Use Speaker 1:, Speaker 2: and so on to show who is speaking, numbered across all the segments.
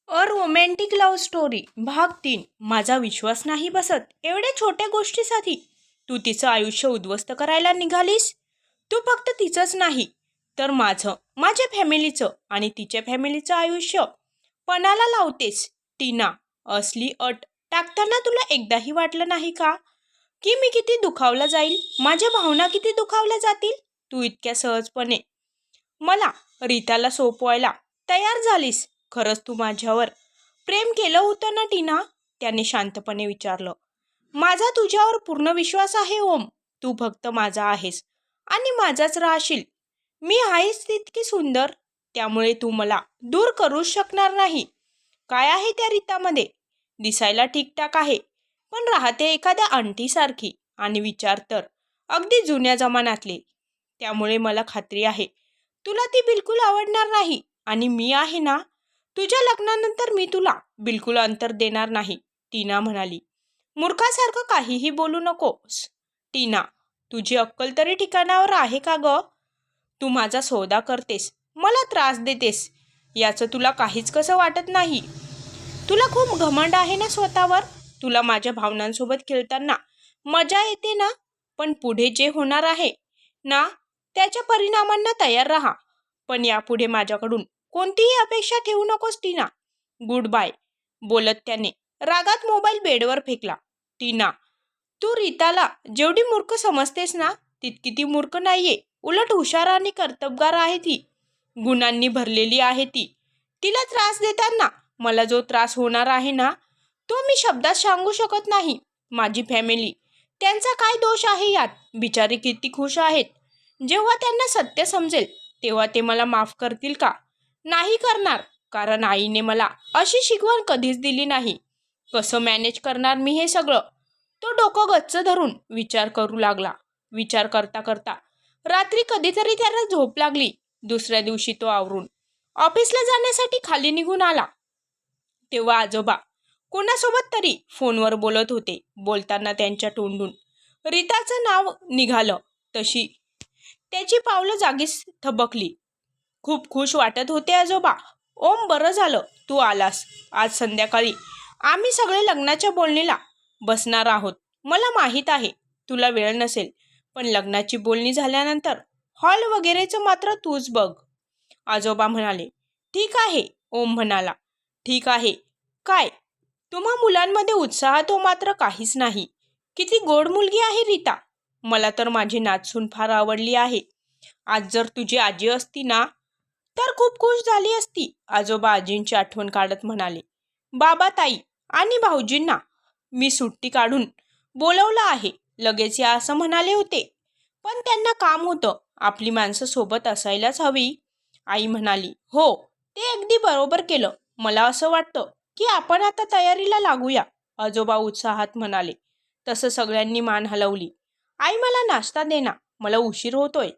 Speaker 1: अ romantic love story भाग 3. माझा विश्वास नाही बसत एवढ्या छोट्या गोष्टीसाठी तू तिचं आयुष्य उद्ध्वस्त करायला निघालीस. तू फक्त तिचंच नाही तर माझ्या फॅमिलीचं आणि तिच्या फॅमिलीचं आयुष्य पणाला लावतेस. टीना, असली अट टाकताना तुला एकदाही वाटलं नाही का की मी किती दुखावला जाईल, माझ्या भावना किती दुखावल्या जातील. तू इतक्या सहजपणे मला रीताला सोपवायला तयार झालीस. खरंच तू माझ्यावर प्रेम केलं होतं ना टीना? त्याने शांतपणे विचारलं. माझा तुझ्यावर पूर्ण विश्वास आहे ओम. तू फक्त माझा आहेस आणि माझाच राहशील. मी आहेच तितकी सुंदर, त्यामुळे तू मला दूर करूच शकणार नाही. काय आहे त्या रीतामध्ये? दिसायला ठीकठाक आहे, पण राहते एखाद्या आंटीसारखी आणि विचार तर अगदी जुन्या जमान्यातले. त्यामुळे मला खात्री आहे तुला ती बिलकुल आवडणार नाही. आणि मी आहे ना, तुझ्या लग्नानंतर मी तुला बिलकुल अंतर देणार नाही. टीना म्हणाली. मूर्खासारखं काहीही बोलू नकोस टीना. तुझी अक्कल तरी ठिकाणावर आहे का ग? तू माझा सौदा करतेस, मला त्रास देतेस, याचं तुला काहीच कसं वाटत नाही. तुला खूप घमंड आहे ना स्वतःवर. तुला माझ्या भावनांसोबत खेळताना मजा येते ना. पण पुढे जे होणार आहे ना, त्याच्या परिणामांना तयार राहा. पण यापुढे माझ्याकडून कोणतीही अपेक्षा ठेवू नकोस टीना. Good bye. बोलत त्याने रागात मोबाईल बेडवर फेकला. टीना, तू रीताला जेवढी मूर्ख समजतेस ना, तितकी ती मूर्ख नाहीये. उलट हुशार आणि कर्तबगार आहे ती. गुणांनी भरलेली आहे ती. तिला त्रास देताना मला जो त्रास होणार आहे ना, तो मी शब्दात सांगू शकत नाही. माझी फॅमिली, त्यांचा काय दोष आहे यात? बिचारी किती खुश आहेत. जेव्हा त्यांना सत्य समजेल तेव्हा ते मला माफ करतील का? नाही करणार, कारण आईने मला अशी शिकवण कधीच दिली नाही. कसं मॅनेज करणार मी हे सगळं? तो डोकं गच्च धरून विचार करू लागला. विचार करता करता रात्री कधीतरी त्याला झोप लागली. दुसऱ्या दिवशी तो आवरून ऑफिसला जाण्यासाठी खाली निघून आला. तेव्हा आजोबा कोणासोबत तरी फोनवर बोलत होते. बोलताना त्यांच्या तोंडून रीताचं नाव निघालं तशी त्याची पावलं जागीच थबकली. खूप खुश वाटत होते आजोबा. ओम, बरं झालं तू आलास. आज संध्याकाळी आम्ही सगळे लग्नाच्या बोलणीला बसणार आहोत. मला माहीत आहे तुला वेळ नसेल, पण लग्नाची बोलणी झाल्यानंतर हॉल वगैरेचं मात्र तूच बघ. आजोबा म्हणाले. ठीक आहे. ओम म्हणाला. ठीक आहे काय? तुम्हा मुलांमध्ये उत्साह तो मात्र काहीच नाही. किती गोड मुलगी आहे रीता. मला तर माझी नातसून फार आवडली आहे. आज जर तुझी आजी असती ना, तर खूप खुश झाली असती. आजोबा आजींची आठवण काढत म्हणाले. बाबा, ताई आणि भाऊजींना मी सुट्टी काढून बोलवलं आहे. लगेच या असं म्हणाले होते, पण त्यांना काम होतं. आपली माणसं सोबत असायलाच हवी. आई म्हणाली. हो, ते अगदी बरोबर केलं. मला असं वाटतं की आपण आता तयारीला लागूया. आजोबा उत्साहात म्हणाले. तसं सगळ्यांनी मान हलवली. आई, मला नाश्ता दे ना, मला उशीर होतोय.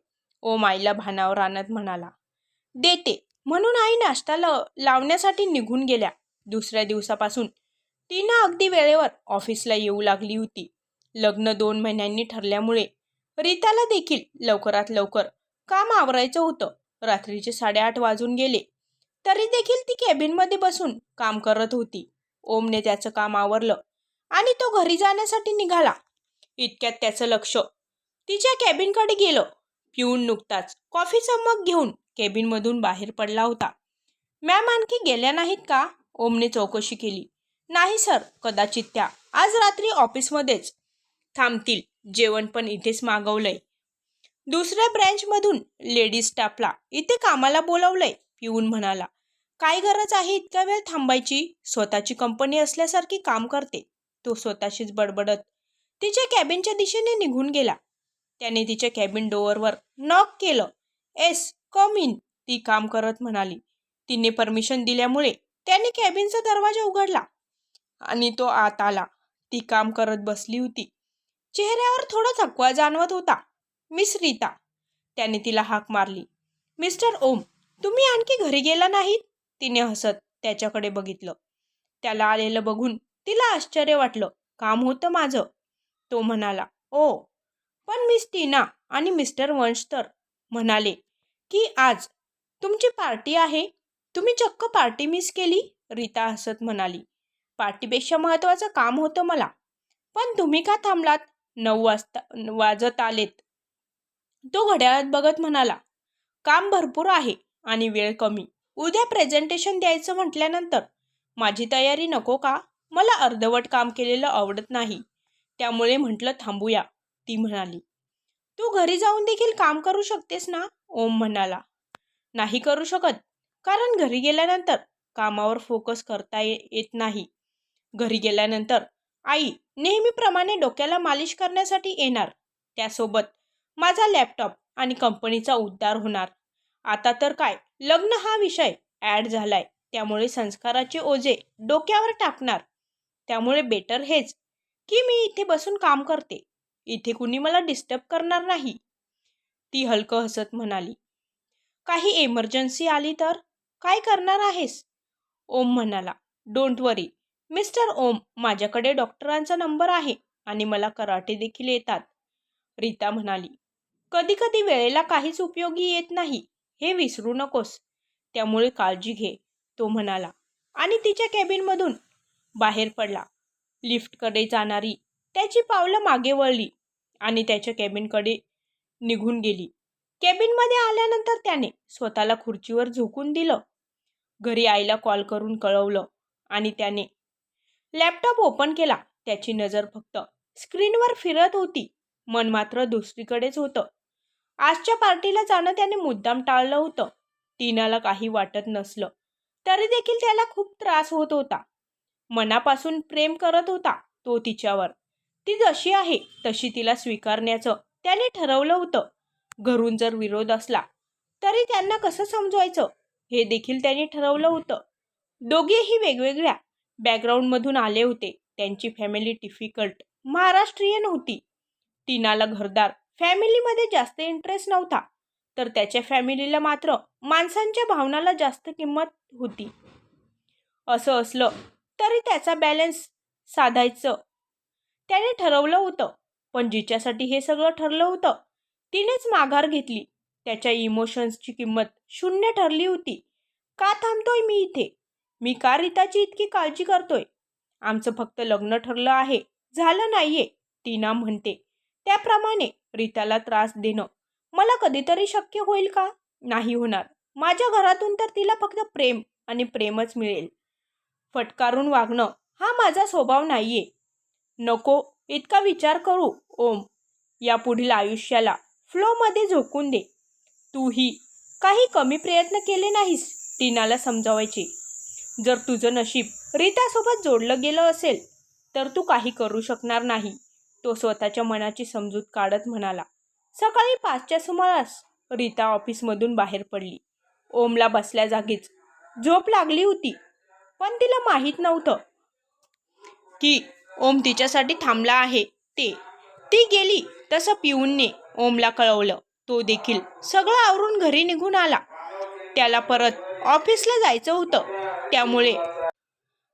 Speaker 1: ओम आईला भानावर आणत म्हणाला. देते, म्हणून आई नाश्ता लावण्यासाठी निघून गेल्या. दुसऱ्या दिवसापासून टीना अगदी वेळेवर ऑफिसला येऊ लागली होती. लग्न 2 महिन्यांनी ठरल्यामुळे रीताला देखील लवकरात लवकर काम आवरायचं होतं. रात्रीचे 8:30 वाजून गेले तरी देखील ती केबिनमध्ये बसून काम करत होती. ओमने त्याचं काम आवरलं आणि तो घरी जाण्यासाठी निघाला. इतक्यात त्याचं लक्ष तिच्या केबिनकडे गेलं. पिऊन नुकताच कॉफीचं मग घेऊन केबिनमधून बाहेर पडला होता. मॅम आणखी गेल्या नाहीत का? ओमने चौकशी केली. नाही सर, कदाचित त्या आज रात्री ऑफिसमध्येच थांबतील. जेवण पण इथेच मागवलंय. दुसऱ्या ब्रँचमधून लेडीज स्टाफला इथे कामाला बोलावलंय. पिऊन म्हणाला. काय गरज आहे इतका वेळ थांबायची? स्वतःची कंपनी असल्यासारखी काम करते. तो स्वतःशीच बडबडत तिच्या कॅबिनच्या दिशेने निघून गेला. त्याने तिच्या कॅबिन डोअरवर नॉक केलं. एस, कम इन, ती काम करत म्हणाली. तिने परमिशन दिल्यामुळे त्याने कॅबिनचा दरवाजा उघडला आणि तो आत आला. ती काम करत बसली होती. चेहऱ्यावर थोडा थकवा जाणवत होता. मिस रीता, त्याने तिला हाक मारली. मिस्टर ओम, तुम्ही आणखी घरी गेला नाहीत? तिने हसत त्याच्याकडे बघितलं. त्याला आलेलं बघून तिला आश्चर्य वाटलं. काम होतं माझं, तो म्हणाला. ओ, पण मिस टीना आणि मिस्टर वंश तर म्हणाले की आज तुमची पार्टी आहे. तुम्ही चक्क पार्टी मिस केली. रीता हसत म्हणाली. पार्टीपेक्षा महत्त्वाचं काम होतं मला. पण तुम्ही का थांबलात? 9 वाजत आलेत. तो घड्याळात बघत म्हणाला. काम भरपूर आहे आणि वेळ कमी. उद्या प्रेझेंटेशन द्यायचं म्हटल्यानंतर माझी तयारी नको का? मला अर्धवट काम केलेलं आवडत नाही. त्यामुळे म्हटलं थांबूया, ती म्हणाली. तू घरी जाऊन देखील काम करू शकतेस ना? ओम म्हणाला. नाही करू शकत, कारण घरी गेल्यानंतर कामावर फोकस करता येत नाही. घरी गेल्यानंतर आई नेहमीप्रमाणे डोक्याला मालिश करण्यासाठी येणार. त्यासोबत माझा लॅपटॉप आणि कंपनीचा उद्धार होणार. आता तर काय, लग्न हा विषय ॲड झालाय, त्यामुळे संस्काराचे ओझे डोक्यावर टाकणार. त्यामुळे बेटर हेच की मी इथे बसून काम करते. इथे कुणी मला डिस्टर्ब करणार नाही, ती हलकं हसत म्हणाली. काही इमर्जन्सी आली तर काय करणार आहेस? ओम म्हणाला. डोंट वरी मिस्टर ओम, माझ्याकडे डॉक्टरांचा नंबर आहे आणि मला कराटे देखील येतात, रीता म्हणाली. कधी कधी वेळेला काहीच उपयोगी येत नाही, हे विसरू नकोस. त्यामुळे काळजी घे, तो म्हणाला आणि तिच्या कॅबिनमधून बाहेर पडला. लिफ्टकडे जाणारी त्याची पावलं मागे वळली आणि त्याच्या कॅबिनकडे निघून गेली. कॅबिनमध्ये आल्यानंतर त्याने स्वतःला खुर्चीवर झोकून दिलं. घरी आईला कॉल करून कळवलं आणि त्याने लॅपटॉप ओपन केला. त्याची नजर फक्त स्क्रीनवर फिरत होती, मन मात्र दुसरीकडेच होतं. आजच्या पार्टीला जाणं त्याने मुद्दाम टाळलं होतं. टीनाला काही वाटत नसलं तरी देखील त्याला खूप त्रास होत होता. मनापासून प्रेम करत होता तो तिच्यावर. ती जशी आहे तशी तिला स्वीकारण्याचं त्याने ठरवलं होतं. घरून जर विरोध असला तरी त्यांना कसं समजवायचं हे देखील त्यांनी ठरवलं होतं. दोघेही वेगवेगळ्या बॅकग्राऊंडमधून आले होते. त्यांची फॅमिली डिफिकल्ट महाराष्ट्रीयन होती. टीनाला घरदार फॅमिलीमध्ये जास्त इंटरेस्ट नव्हता, तर त्याच्या फॅमिलीला मात्र माणसांच्या भावनाला जास्त किंमत होती. असं असलं तरी त्याचा बॅलन्स साधायचं त्याने ठरवलं होतं. पण जिच्यासाठी हे सगळं ठरलं होतं तिनेच माघार घेतली. त्याच्या इमोशन्सची किंमत 0 ठरली होती. का थांबतोय मी इथे? मी का रीताची इतकी काळजी करतोय? आमचं फक्त लग्न ठरलं आहे, झालं नाहीये, टीना म्हणते. त्याप्रमाणे रीताला त्रास देणं मला कधीतरी शक्य होईल का? नाही होणार. माझ्या घरातून तर तिला फक्त प्रेम आणि प्रेमच मिळेल. फटकारून वागणं हा माझा स्वभाव नाहीये. नको इतका विचार करू ओम. या पुढील आयुष्याला फ्लोमध्ये झोकून दे. तूही काही कमी प्रयत्न केले नाहीस टीनाला समजावायचे. जर तुझं नशीब रीतासोबत जोडलं गेलं असेल तर तू काही करू शकणार नाही, तो स्वतःच्या मनाची समजूत काढत म्हणाला. सकाळी 5च्या सुमारास रीता ऑफिसमधून बाहेर पडली. ओमला बसल्या जागीच झोप लागली होती, पण तिला माहीत नव्हतं की ओम तिच्यासाठी थांबला आहे. ती गेली तसं पिऊनने ओमला कळवलं. तो देखील सगळं आवरून घरी निघून आला. त्याला परत ऑफिसला जायचं होतं, त्यामुळे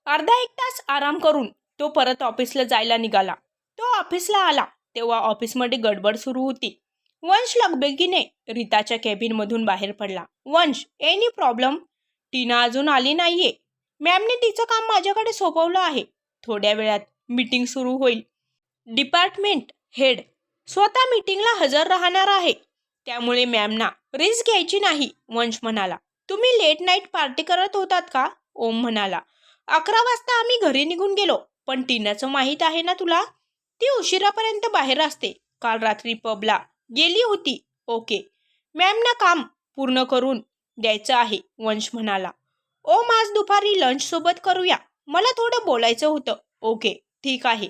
Speaker 1: अर्धा 1 तास आराम करून तो परत ऑफिसला जायला निघाला. तो ऑफिसला आला तेव्हा ऑफिसमध्ये गडबड सुरू होती. वंश लगबगीने रीताच्या कॅबिनमधून बाहेर पडला. वंश, एनी प्रॉब्लेम? टीना अजून आली नाहीये. मॅमने तिचं काम माझ्याकडे सोपवलं आहे. थोड्या वेळात मीटिंग सुरू होईल. डिपार्टमेंट हेड स्वतः मीटिंगला हजर राहणार आहे, त्यामुळे मॅमना रिस्क घ्यायची नाही, वंश म्हणाला. तुम्ही लेट नाईट पार्टी करत होतात का? ओम म्हणाला. 11 वाजता आम्ही घरी निघून गेलो, पण टीनाचं माहीत आहे ना तुला, ती उशिरापर्यंत बाहेर असते. काल रात्री पबला गेली होती. ओके, मॅमना काम पूर्ण करून द्यायचं आहे, वंश म्हणाला. ओम, आज दुपारी लंच सोबत करूया, मला थोडं बोलायचं होतं. ओके, ठीक आहे,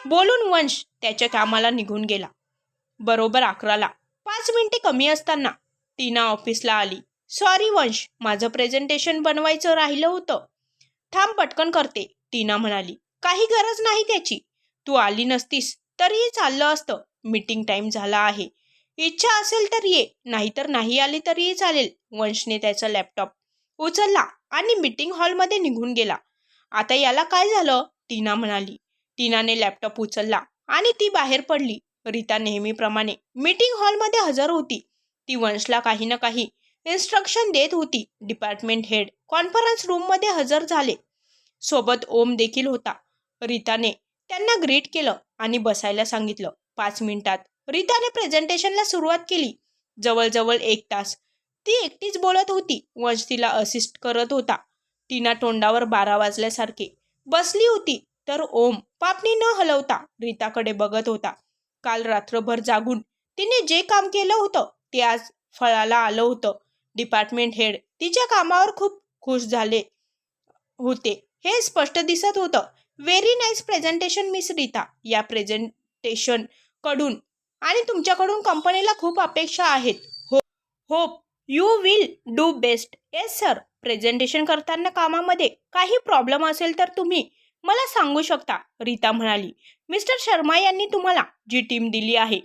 Speaker 1: बोलून वंश त्याच्या कामाला निघून गेला. बरोबर 11ला 5 मिनिटे कमी असताना टीना ऑफिसला आली. सॉरी वंश, माझं प्रेझेंटेशन बनवायचं राहिलं होतं. थांब पटकन करते, टीना म्हणाली. काही गरज नाही त्याची, तू आली नसतीस तरीही चाललं असतं. मीटिंग टाइम झाला आहे. इच्छा असेल तर ये, नाहीतर नाही आली तरीही चालेल. वंशने त्याचा लॅपटॉप उचलला आणि मीटिंग हॉलमध्ये निघून गेला. आता याला काय झालं? टीना म्हणाली. टीनाने लॅपटॉप उचलला आणि ती बाहेर पडली. रीता नेहमीप्रमाणे मीटिंग हॉलमध्ये हजर होती. ती वंशला काही ना काही इन्स्ट्रक्शन देत होती. डिपार्टमेंट हेड कॉन्फरन्स रूममध्ये हजर झाले. सोबत ओम देखील होता. रीताने त्यांना ग्रीट केलं आणि बसायला सांगितलं. 5 मिनिटात रीताने प्रेझेंटेशनला सुरुवात केली. जवळजवळ 1 तास ती एकटीच बोलत होती. वंश तिला असिस्ट करत होता. टीना तोंडावर 12 वाजल्यासारखे बसली होती, तर ओम पापणी न हलवता रीताकडे बघत होता. काल रात्रभर जागून तिने जे काम केलं होतं ते आज फळाला आलं होतं. डिपार्टमेंट हेड तिच्या कामावर खूप खुश झाले होते हे स्पष्ट दिसत होतं. Very nice presentation miss Rita. या प्रेझेंटेशन कडून आणि तुमच्याकडून कंपनीला खूप अपेक्षा आहेत. Hope you will do best. Yes sir. Presentation करताना कामामध्ये काही प्रॉब्लेम असेल तर तुम्ही मला सांगू शकता, रीता म्हणाली. मिस्टर शर्मा यांनी तुम्हाला जी टीम दिली आहे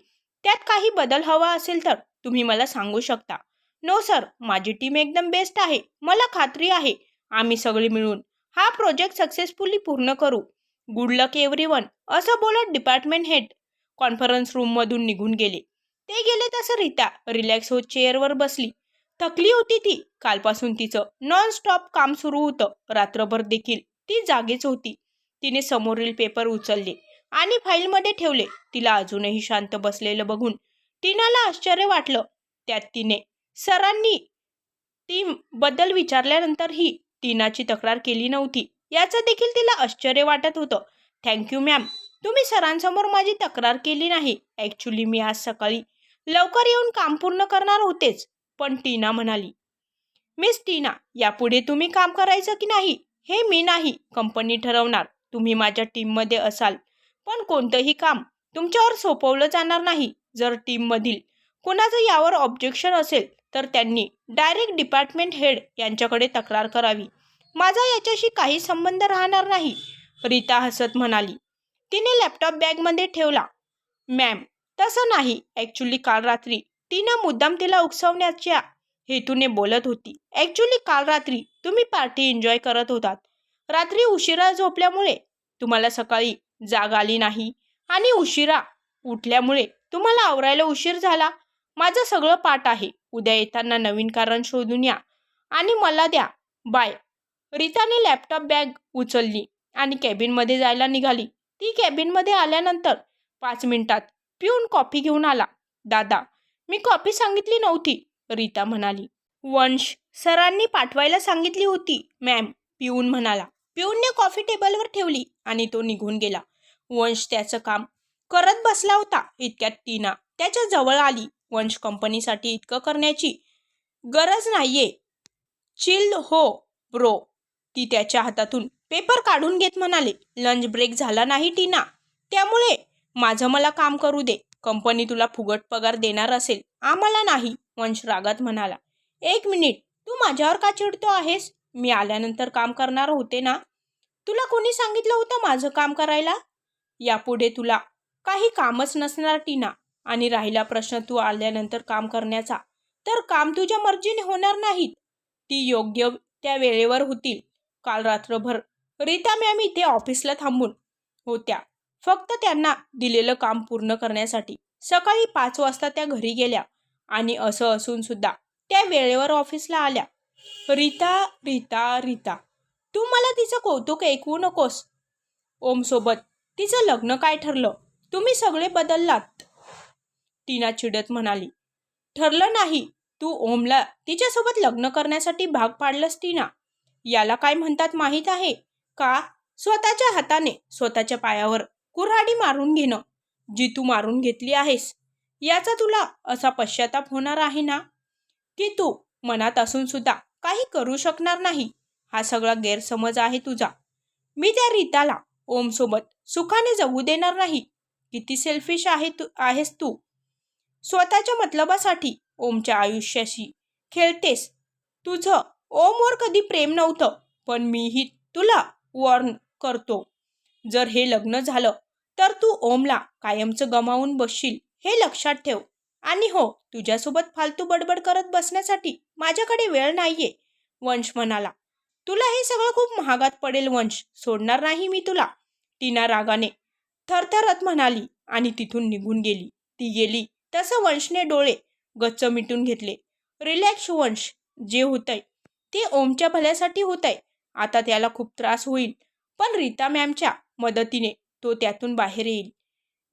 Speaker 1: त्यात काही बदल हवा असेल तर तुम्ही मला सांगू शकता. नो सर, माझी टीम एकदम बेस्ट आहे. मला खात्री आहे आम्ही सगळे मिळून हा प्रोजेक्ट सक्सेसफुली पूर्ण करू. गुड लक एव्हरीवन. असं बोलत डिपार्टमेंट हेड कॉन्फरन्स रूममधून निघून गेले. ते गेले तसं रीता रिलॅक्स होत चेअरवर बसली. थकली होती ती. कालपासून तिचं नॉन स्टॉप काम सुरू होतं. रात्रभर देखील ती जागीच होती. तिने समोरील पेपर उचलले आणि फाईलमध्ये ठेवले. तिला अजूनही शांत बसलेलं बघून टीनाला आश्चर्य वाटलं. त्यात तिने सरांनी टीम बद्दल विचारल्यानंतरही टीनाची तक्रार केली नव्हती याचं देखील तिला आश्चर्य वाटत होतं. थँक्यू मॅम, तुम्ही सरांसमोर माझी तक्रार केली नाही. ॲक्च्युली मी आज सकाळी लवकर येऊन काम पूर्ण करणार होतेच. पण टीना म्हणाली. मिस टीना, यापुढे तुम्ही काम करायचं की नाही हे मी नाही, कंपनी ठरवणार. तुम्ही माझ्या टीममध्ये असाल पण कोणतंही काम तुमच्यावर सोपवलं जाणार नाही. जर टीममधील कुणाचं यावर ऑब्जेक्शन असेल तर त्यांनी डायरेक्ट डिपार्टमेंट हेड यांच्याकडे तक्रार करावी. माझा याच्याशी काही संबंध राहणार नाही, रीता हसत म्हणाली. तिने लॅपटॉप बॅगमध्ये ठेवला. मॅम, तसं नाही. ॲक्च्युली काल रात्री टीना मुद्दाम तिला उकसवण्याच्या हेतूने बोलत होती. ॲक्च्युली काल रात्री तुम्ही पार्टी एन्जॉय करत होतात. रात्री उशिरा झोपल्यामुळे तुम्हाला सकाळी जाग आली नाही आणि उशिरा उठल्यामुळे तुम्हाला आवरायला उशीर झाला. माझं सगळं पाठ आहे. उद्या येताना नवीन कारण शोधून या आणि मला द्या. बाय. रीताने लॅपटॉप बॅग उचलली आणि कॅबिनमध्ये जायला निघाली. ती कॅबिनमध्ये आल्यानंतर 5 मिनिटात पिऊन कॉफी घेऊन आला. दादा, मी कॉफी सांगितली नव्हती, रीता म्हणाली. वंश सरांनी पाठवायला सांगितली होती मॅम, पिऊन म्हणाला. पिऊनने कॉफी टेबलवर ठेवली आणि तो निघून गेला. वंश त्याचं काम करत बसला होता. इतक्यात टीना त्याच्या जवळ आली. वंश, कंपनीसाठी इतकं करण्याची गरज नाहीये. चिल हो ब्रो. ती त्याच्या हातातून पेपर काढून घेत म्हणाले. लंच ब्रेक झाला नाही टीना, त्यामुळे माझं मला काम करू दे. कंपनी तुला फुकट पगार देणार असेल, आम्हाला नाही, वंश रागात म्हणाला. 1 मिनिट, तू माझ्यावर का चिडतो आहेस? मी आल्यानंतर काम करणार होते ना. तुला कोणी सांगितलं होतं माझं काम करायला? यापुढे तुला काही कामच नसणार टीना. आणि राहिला प्रश्न तू आल्यानंतर काम करण्याचा, तर काम तुझ्या मर्जीने होणार नाहीत. ती योग्य त्या वेळेवर होतील. काल रात्रभर रीता मॅम इथे ऑफिसला थांबून होत्या, फक्त त्यांना दिलेलं काम पूर्ण करण्यासाठी. सकाळी 5 वाजता त्या घरी गेल्या आणि असं असून सुद्धा त्या वेळेवर ऑफिसला आल्या. रीता रीता रीता, तू मला तिचं कौतुक ऐकवू नकोस. ओमसोबत तिचं लग्न काय ठरलं? तुम्ही सगळे बदललात, टीना चिडत म्हणाली. ठरलं नाही, तू ओमला तिच्यासोबत लग्न करण्यासाठी भाग पाडलंस टीना. याला काय म्हणतात माहीत आहे का? स्वतःच्या हाताने स्वतःच्या पायावर कुऱ्हाडी मारून घेणं. जी तू मारून घेतली आहेस याचा तुला असा पश्चाताप होणार आहे ना, की तू मनात असून सुद्धा काही करू शकणार नाही. हा सगळा गैरसमज आहे तुझा. मी त्या रीताला ओमसोबत सुखाने जगू देणार नाही. किती सेल्फिश आहेस तू. स्वतःच्या मतलबासाठी ओमच्या आयुष्याशी खेळतेस. तुझं ओमवर कधी प्रेम नव्हतं, पण मीही तुला वॉर्न करतो. जर हे लग्न झालं तर तू ओमला कायमचं गमावून बसशील, हे लक्षात ठेव. आणि हो, तुझ्यासोबत फालतू बडबड करत बसण्यासाठी माझ्याकडे वेळ नाहीये, वंश म्हणाला. तुला हे सगळं खूप महागात पडेल वंश. सोडणार नाही मी तुला, टीना रागाने थरथरत म्हणाली आणि तिथून निघून गेली. ती गेली तसं वंशने डोळे गच्च मिटून घेतले. रिलॅक्स वंश, जे होतंय ते ओमच्या भल्यासाठी होतंय. आता त्याला खूप त्रास होईल, पण रीता मॅमच्या मदतीने तो त्यातून बाहेर येईल.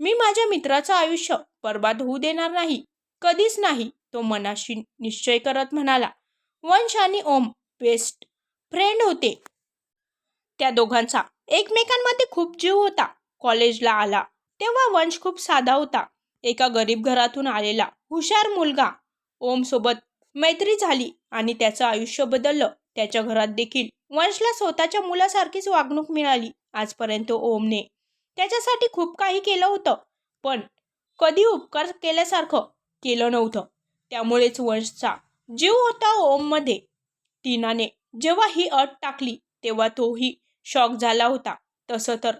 Speaker 1: मी माझ्या मित्राचं आयुष्य बर्बाद होऊ देणार नाही, कधीच नाही, तो मनाशी निश्चय करत म्हणाला. वंश आणि ओम बेस्ट फ्रेंड होते. त्या दोघांचा एकमेकांमध्ये खूप जीव होता. कॉलेजला आला तेव्हा वंश खूप साधा होता. एका गरीब घरातून आलेला हुशार मुलगा. ओम सोबत मैत्री झाली आणि त्याचं आयुष्य बदललं. त्याच्या घरात देखील वंशला स्वतःच्या मुलासारखीच वागणूक मिळाली. आजपर्यंत ओमने त्याच्यासाठी खूप काही केलं होतं, पण कधी उपकार केल्यासारखं केलं नव्हतं. त्यामुळेच वंशचा जीव होता ओममध्ये. टीनाने जेव्हा ही अट टाकली तेव्हा तोही शॉक झाला होता. तसं तर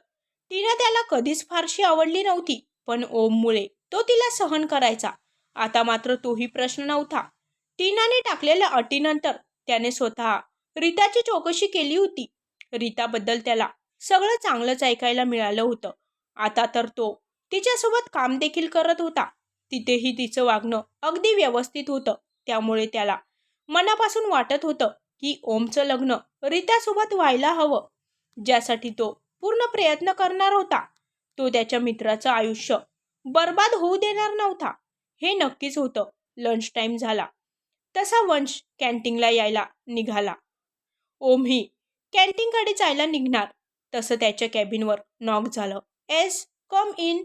Speaker 1: टीना त्याला कधीच फारशी आवडली नव्हती, पण ओममुळे तो तिला सहन करायचा. आता मात्र तोही प्रश्न नव्हता. टीनाने टाकलेल्या अटीनंतर त्याने स्वतः रीताची चौकशी केली होती. रीताबद्दल त्याला सगळं चांगलंच ऐकायला मिळालं होतं. आता तर तो तिच्यासोबत काम देखील करत होता. तिथेही तिचं वागणं अगदी व्यवस्थित होतं. त्यामुळे त्याला मनापासून वाटत होतं की ओमचं लग्न रीतासोबत व्हायला हवं, ज्यासाठी तो पूर्ण प्रयत्न करणार होता. तो त्याच्या मित्राचं आयुष्य बर्बाद होऊ देणार नव्हता, हे नक्कीच होतं. लंच टाइम झाला तसा वंश कॅन्टीनला यायला निघाला. ओमही कॅन्टीनकडे जायला निघणार तसं त्याच्या कॅबिनवर नॉक झालं. एस कम इन,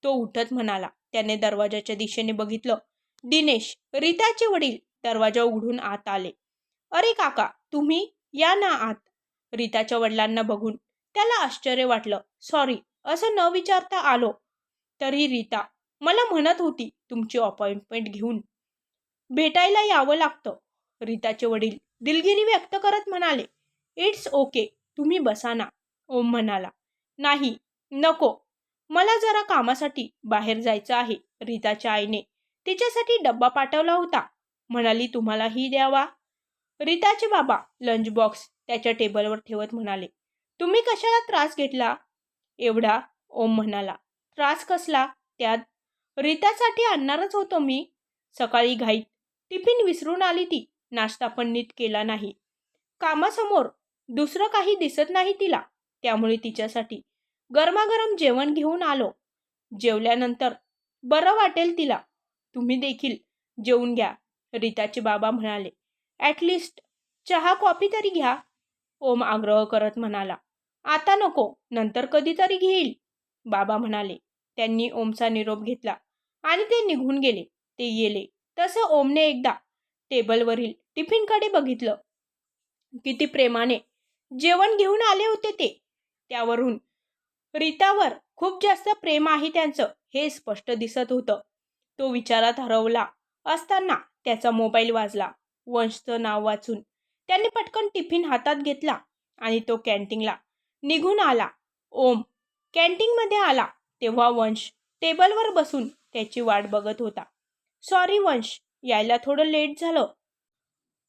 Speaker 1: तो उठत म्हणाला. त्याने दरवाजाच्या दिशेने बघितलं. दिनेश, रीताचे वडील, दरवाजा उघडून आत आले. अरे काका, तुम्ही या ना आत. रीताच्या वडिलांना बघून त्याला आश्चर्य वाटलं. सॉरी, असं न विचारता आलो. तरी रीता मला म्हणत होती तुमची अपॉइंटमेंट घेऊन भेटायला यावं लागतं. रीताचे वडील दिलगिरी व्यक्त करत म्हणाले. इट्स ओके, तुम्ही बसा ना. ओम म्हणाला. नाही, नको, मला जरा कामासाठी बाहेर जायचं आहे. रीताच्या आईने तिच्यासाठी डब्बा पाठवला होता, म्हणाली तुम्हालाही द्यावा. रीताचे बाबा लंच बॉक्स त्याच्या टेबलवर ठेवत म्हणाले. तुम्ही कशाला त्रास घेतला एवढा? ओम म्हणाला. त्रास कसला? त्यात रीतासाठी आणणारच होतो मी. सकाळी घाईत टिफिन विसरून आली ती. नाश्ता पण नीट केला नाही. कामासमोर दुसरं काही दिसत नाही तिला, त्यामुळे तिच्यासाठी गरमागरम जेवण घेऊन आलो. जेवल्यानंतर बरं वाटेल तिला. तुम्ही देखील जेवून घ्या, रीताचे बाबा म्हणाले. ॲटलिस्ट चहा कॉफी तरी घ्या, ओम आग्रह करत म्हणाला. आता नको, नंतर कधीतरी घेईल, बाबा म्हणाले. त्यांनी ओमचा निरोप घेतला आणि ते निघून गेले. ते गेले तसं ओमने एकदा टेबलवरील टिफिनकडे बघितलं. किती प्रेमाने जेवण घेऊन आले होते ते. त्यावरून रीतावर खूप जास्त प्रेम आहे त्यांचं, हे स्पष्ट दिसत होतं. तो विचारात हरवला असताना त्याचा मोबाईल वाजला. वंशचं नाव वाचून त्याने पटकन टिफिन हातात घेतला आणि तो कॅन्टीनला निघून आला. ओम कॅन्टीनमध्ये आला तेव्हा वंश टेबलवर बसून त्याची वाट बघत होता. सॉरी वंश, यायला थोडं लेट झालं,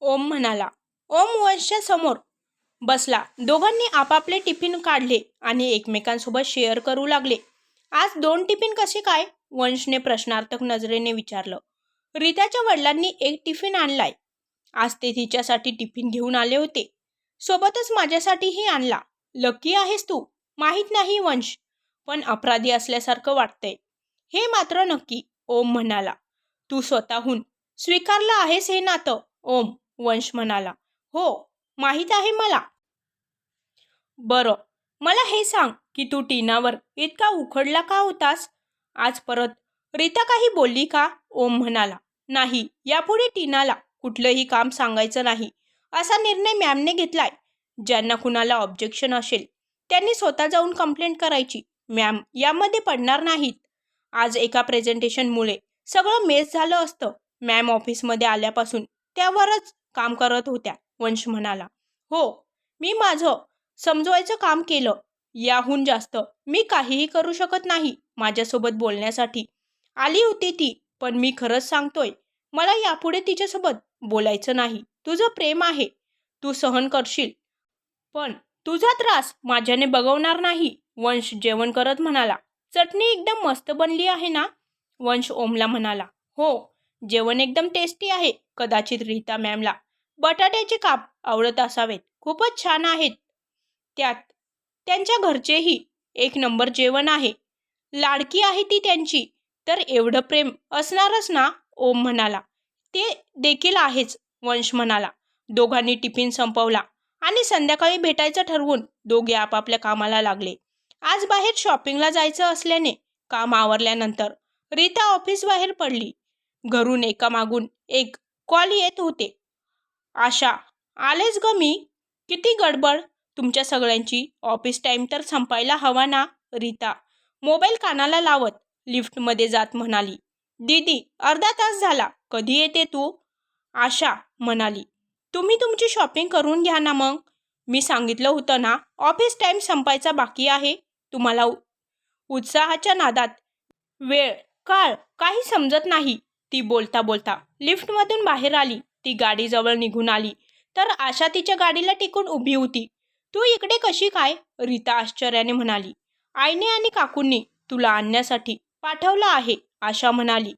Speaker 1: ओम म्हणाला. ओम वंशच्या समोर बसला. दोघांनी आपापले टिफिन काढले आणि एकमेकांसोबत शेअर करू लागले. आज 2 टिफिन कसे काय? वंशने प्रश्नार्थक नजरेने विचारलं. रीताच्या वडिलांनी एक टिफिन आणलाय. आज ते तिच्यासाठी टिफिन घेऊन आले होते. सोबतच माझ्यासाठीही आणला. लकी आहेस तू. माहीत नाही वंश, पण अपराधी असल्यासारखं वाटतंय, हे मात्र नक्की, ओम म्हणाला. तू स्वतःहून स्वीकारलं आहेस हे नातं, ओम, वंश म्हणाला. हो, माहीत आहे मला. बरं, मला हे सांग की तू टीनावर इतका उखडला का होतास? आज परत रीता काही बोलली का? ओम म्हणाला. नाही, यापुढे टीनाला कुठलंही काम सांगायचं नाही, असा निर्णय मॅमने घेतलाय. ज्यांना कुणाला ऑब्जेक्शन असेल त्यांनी स्वतः जाऊन कंप्लेंट करायची. मॅम यामध्ये पडणार नाहीत. आज एका प्रेझेंटेशनमुळे सगळं मेस झालं असतं. मॅम ऑफिसमध्ये आल्यापासून त्यावरच काम करत होत्या, वंश म्हणाला. हो, मी माझं समजवायचं काम केलं. याहून जास्त मी काहीही करू शकत नाही. माझ्यासोबत बोलण्यासाठी आली होती ती, पण मी खरंच सांगतोय, मला यापुढे तिच्यासोबत बोलायचं नाही. तुझं प्रेम आहे, तू सहन करशील, पण तुझा त्रास माझ्याने बघवणार नाही, वंश जेवण करत म्हणाला. चटणी एकदम मस्त बनली आहे ना? वंश ओमला म्हणाला. हो, जेवण एकदम टेस्टी आहे. कदाचित रीता मॅमला बटाट्याचे काप आवडत असावेत. खूपच छान आहेत. त्यात त्यांच्या घरचेही एक नंबर जेवण आहे. लाडकी आहे ती त्यांची, तर एवढं प्रेम असणारच ना, ओम म्हणाला. ते देखील आहेच, वंश म्हणाला. दोघांनी टिफिन संपवला आणि संध्याकाळी भेटायचं ठरवून दोघे आपापल्या कामाला लागले. आज बाहेर शॉपिंगला जायचं असल्याने काम आवरल्यानंतर रीता ऑफिस बाहेर पडली. घरून एकामागून एक कॉल येत होते. आशा, आलेच ग मी. किती गडबड तुमच्या सगळ्यांची. ऑफिस टाइम तर संपायला हवा ना. रीता मोबाईल कानाला लावत लिफ्टमध्ये जात म्हणाली. दीदी, अर्धा तास झाला. कधी येते तू? आशा म्हणाली. तुम्ही तुमची शॉपिंग करून घ्या ना मग. मी सांगितलं होतं ना, ऑफिस टाइम संपायचा बाकी आहे. तुम्हाला उत्साहाच्या नादात वेळ काळ काही समजत नाही. ती बोलता बोलता लिफ्टमधून बाहेर आली. ती गाडीजवळ निघून आली तर आशा तिच्या गाडीला टिकून उभी होती. तू इकडे कशी काय? रीता आश्चर्याने म्हणाली. आईने आणि काकूंनी तुला आणण्यासाठी पाठवलं आहे, आशा म्हणाली.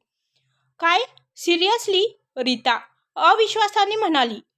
Speaker 1: काय? सिरियसली? रीता अविश्वासाने म्हणाली.